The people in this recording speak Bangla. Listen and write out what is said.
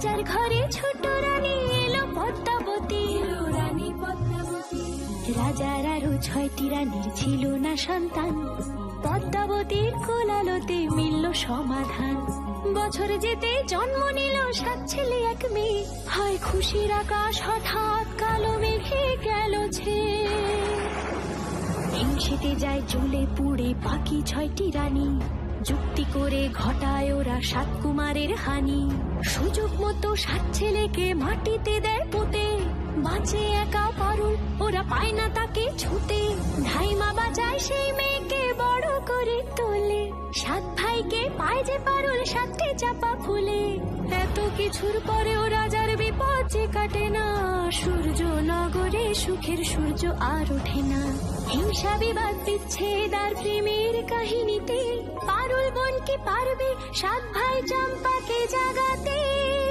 রাজার ঘরে ছোট রানী এলো পদ্মাবতী। রাজার আরো 6টি রানীর ছিল না সন্তান, পদ্মাবতীর কোলালোতে মিলল সমাধান। বছর যেতে জন্ম নিল 7 ছেলে 1 মেয়ে, হয় খুশির আকাশ হঠাৎ কালো মেঘে গেল ছেয়ে। হিংসেতে যায় জ্বলে পুড়ে বাকি 6টি রানী, যুক্তি করে ঘটায় ওরা 7 কুমারের হানি। সুযোগ মতো 7 ছেলেকে মাটিতে দেয় পুঁতে, বাঁচে একা পারুল, ওরা পায় না তাকে ছুতে। ধাইমা বাজায় সেই মেয়েকে বড় করে তোলে, 7 ভাইকে পায় যে পারুল 7টে চাপা ফুলে। এত কিছুর পরেও রাজার বিপদ যে কাটে না, সূর্য নগরে সুখের সূর্য আর ওঠে না। হিংসা বিবাদ বিচ্ছেদ আর প্রেমের কাহিনীতে পারুল বোন কি পারবে 7 ভাই চম্পাকে জাগাতে।